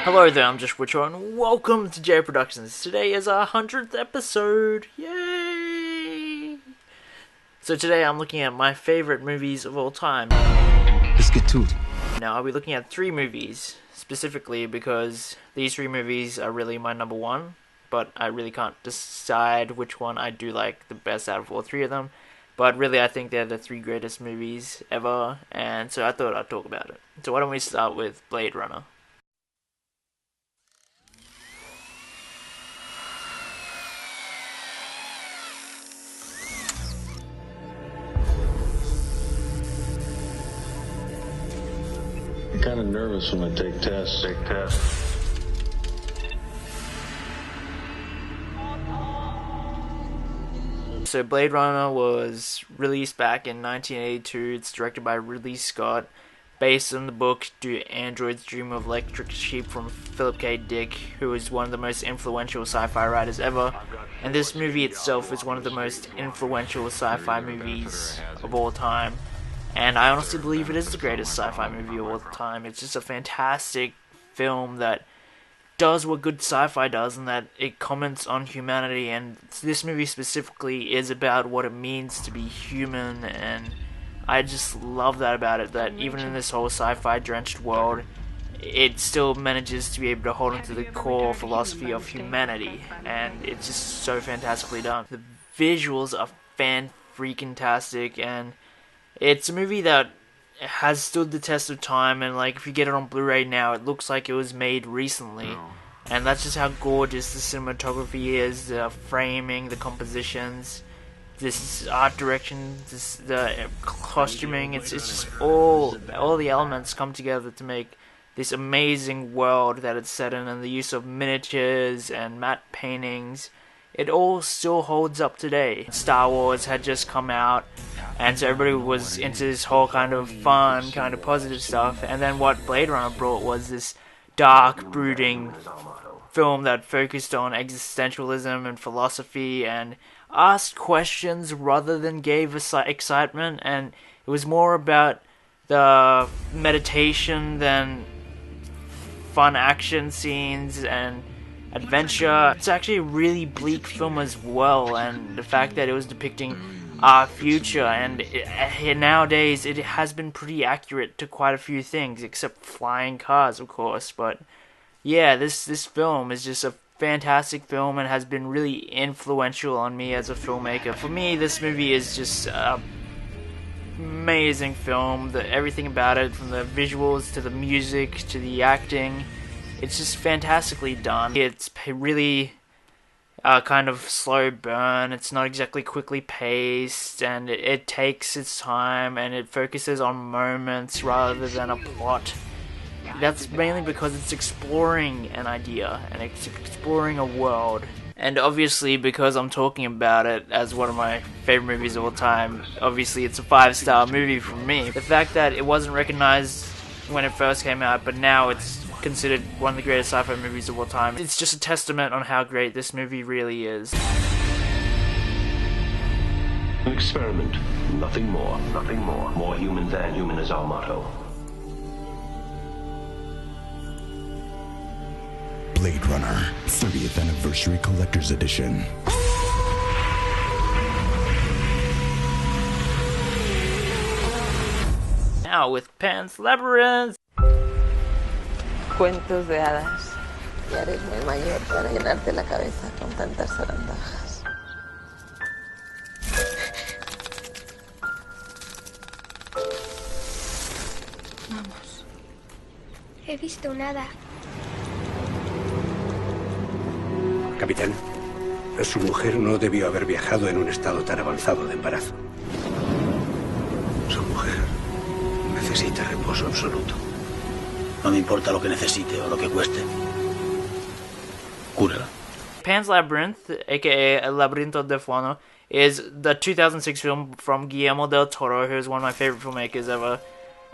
Hello there, I'm Josh Witcher, and welcome to J Productions. Today is our 100th episode. Yay! So today I'm looking at my favorite movies of all time. Let's get to it. Now I'll be looking at 3 movies, specifically because these 3 movies are really my number one, but I really can't decide which one I do like the best out of all 3 of them. But really I think they're the 3 greatest movies ever, and so I thought I'd talk about it. So why don't we start with Blade Runner. I'm kind of nervous when I take tests. So Blade Runner was released back in 1982. It's directed by Ridley Scott, based on the book Do Androids Dream of Electric Sheep from Philip K. Dick, who is one of the most influential sci-fi writers ever. And this movie itself is one of the most influential sci-fi movies of all time. And I honestly believe it is the greatest sci-fi movie of all time. It's just a fantastic film that does what good sci-fi does, and that it comments on humanity. And this movie specifically is about what it means to be human, and I just love that about it, that even in this whole sci-fi drenched world, it still manages to be able to hold on to the core philosophy of humanity, and it's just so fantastically done. The visuals are fan-freaking-tastic, and it's a movie that has stood the test of time, and like if you get it on Blu-ray now, it looks like it was made recently. And that's just how gorgeous the cinematography is, the framing, the compositions, this art direction, the costuming. It's just all the elements come together to make this amazing world that it's set in, and the use of miniatures and matte paintings. It all still holds up today. Star Wars had just come out, and so everybody was into this whole kind of fun, kind of positive stuff. And then what Blade Runner brought was this dark, brooding film that focused on existentialism and philosophy and asked questions rather than gave excitement. And it was more about the meditation than fun action scenes and adventure. It's actually a really bleak film as well, and the fact that it was depicting our future, and nowadays it has been pretty accurate to quite a few things, except flying cars, of course. But yeah, this film is just a fantastic film and has been really influential on me as a filmmaker. For me, this movie is just an amazing film. Everything about it, from the visuals to the music to the acting, it's just fantastically done. It's really kind of slow burn. It's not exactly quickly paced, and it takes its time, and it focuses on moments rather than a plot. That's mainly because it's exploring an idea, and it's exploring a world. And obviously, because I'm talking about it as one of my favorite movies of all time, obviously it's a 5-star movie for me. The fact that it wasn't recognized when it first came out, but now it's considered one of the greatest sci-fi movies of all time, it's just a testament on how great this movie really is. An experiment, nothing more. More human than human is our motto. Blade Runner 30th Anniversary Collector's Edition. Now with Pan's Labyrinth. Cuentos de hadas. Ya eres muy mayor para llenarte la cabeza con tantas zarandajas. Vamos. He visto un hada. Capitán, su mujer no debió haber viajado en un estado tan avanzado de embarazo. Su mujer necesita reposo absoluto. No me importa lo que necesite o lo que cueste. Cúrala. Pan's Labyrinth, aka El Laberinto del Fauno, is the 2006 film from Guillermo del Toro, who is one of my favorite filmmakers ever.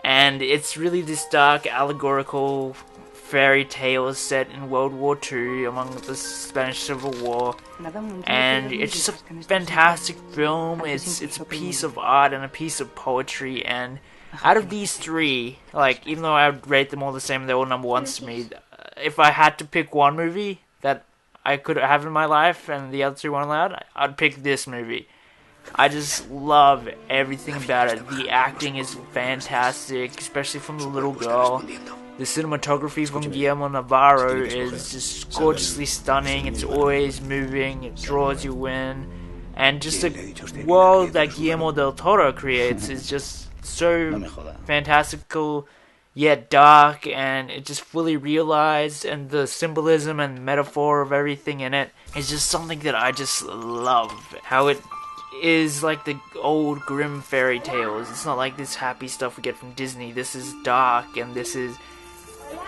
And it's really this dark, allegorical fairy tale set in World War II among the Spanish Civil War. And it's just a fantastic film. It's a piece of art and a piece of poetry, and out of these 3, like, even though I would rate them all the same, they're all number ones to me, if I had to pick one movie that I could have in my life and the other two weren't allowed, I'd pick this movie. I just love everything about it. The acting is fantastic, especially from the little girl. The cinematography from Guillermo Navarro is just gorgeously stunning. It's always moving, it draws you in. And just the world that Guillermo del Toro creates is just so fantastical, yet dark, and it just fully realized, and the symbolism and metaphor of everything in it is just something that I just love. How it is like the old grim fairy tales. It's not like this happy stuff we get from Disney. This is dark, and this is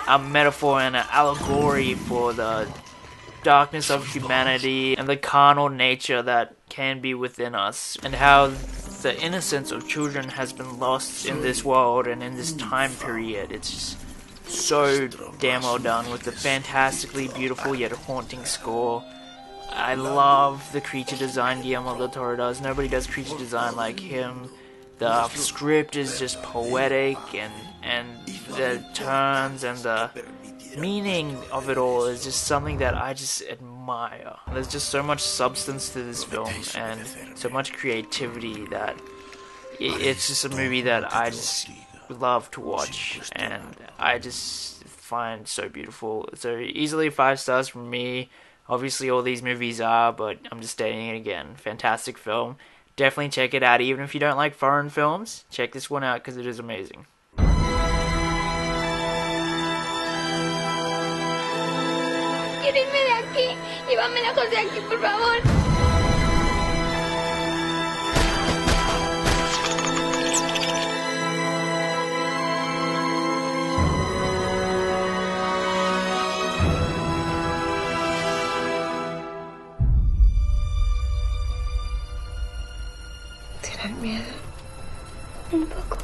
a metaphor and an allegory for the darkness of humanity and the carnal nature that can be within us, and how the innocence of children has been lost in this world and in this time period. It's just so damn well done, with the fantastically beautiful yet haunting score. I love the creature design Guillermo del Toro does. Nobody does creature design like him. The script is just poetic, and the turns and the meaning of it all is just something that I just admire. There's just so much substance to this film and so much creativity that it's just a movie that I just love to watch, and I just find so beautiful. So easily 5 stars from me. Obviously all these movies are, but I'm just stating it again. Fantastic film. Definitely check it out. Even if you don't like foreign films, check this one out because it is amazing. Quiero irme de aquí. Llévame lejos de aquí, por favor. ¿Tienes miedo? Un poco.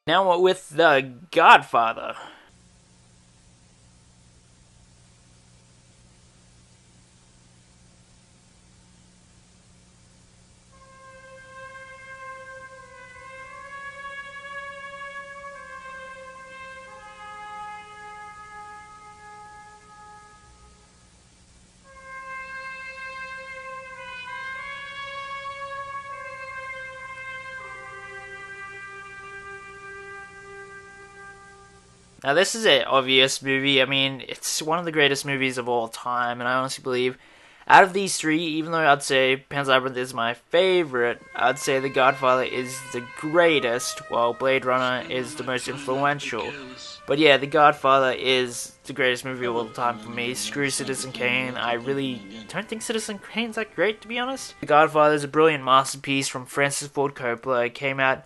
Now with The Godfather. Now this is an obvious movie. I mean, it's one of the greatest movies of all time, and I honestly believe out of these three, even though I'd say Pan's Labyrinth is my favorite, I'd say The Godfather is the greatest, while Blade Runner is the most influential. But yeah, The Godfather is the greatest movie of all time for me. Screw Citizen Kane. I really don't think Citizen Kane's that great, to be honest. The Godfather is a brilliant masterpiece from Francis Ford Coppola. It came out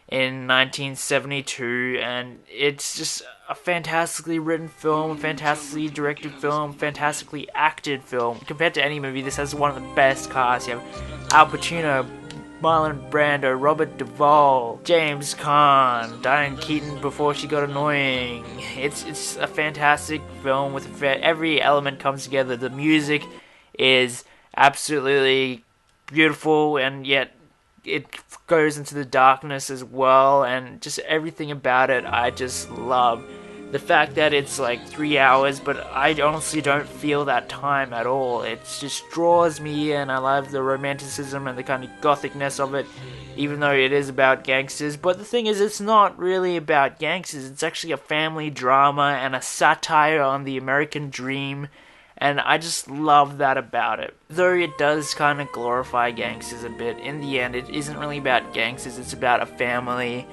in 1972, and it's just a fantastically written film, a fantastically directed film, fantastically acted film. Compared to any movie, this has one of the best casts. You have Al Pacino, Marlon Brando, Robert Duvall, James Caan, Diane Keaton before she got annoying. It's a fantastic film with every element comes together. The music is absolutely beautiful, and yet it goes into the darkness as well, and just everything about it I just love. The fact that it's like 3 hours, but I honestly don't feel that time at all. It just draws me in. I love the romanticism and the kind of gothicness of it, even though it is about gangsters. But the thing is, it's not really about gangsters. It's actually a family drama and a satire on the American dream, and I just love that about it. Though it does kind of glorify gangsters a bit, in the end it isn't really about gangsters, it's about a family,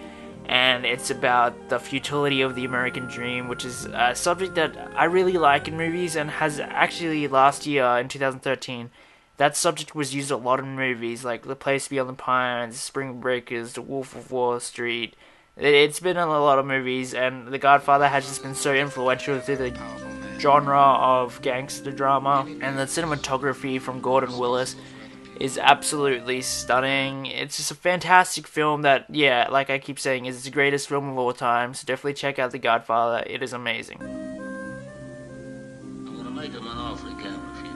and it's about the futility of the American dream, which is a subject that I really like in movies, and has actually last year, in 2013, that subject was used a lot in movies, like The Place Beyond the Pines, Spring Breakers, The Wolf of Wall Street. It's been in a lot of movies, and The Godfather has just been so influential to the genre of gangster drama, and the cinematography from Gordon Willis is absolutely stunning. It's just a fantastic film that, yeah, like I keep saying, is the greatest film of all time, so definitely check out The Godfather. It is amazing. I'm gonna make him an offer he can't refuse.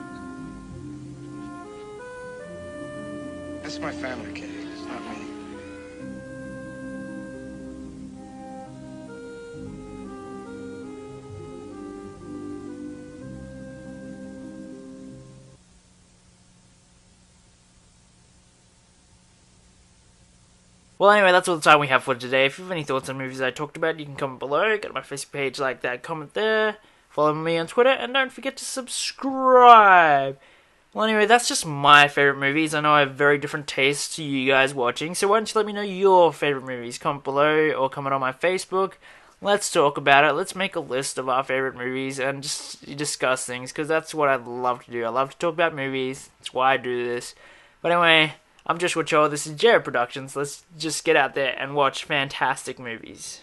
That's my family, kid. It's not me. Well, anyway, that's all the time we have for today. If you have any thoughts on movies I talked about, you can comment below. Go to my Facebook page, like that, comment there. Follow me on Twitter, and don't forget to subscribe. Well, anyway, that's just my favourite movies. I know I have very different tastes to you guys watching, so why don't you let me know your favourite movies? Comment below or comment on my Facebook. Let's talk about it. Let's make a list of our favourite movies and just discuss things, because that's what I love to do. I love to talk about movies. That's why I do this. But anyway, I'm Joshua Cho. This is Jared Productions. Let's just get out there and watch fantastic movies.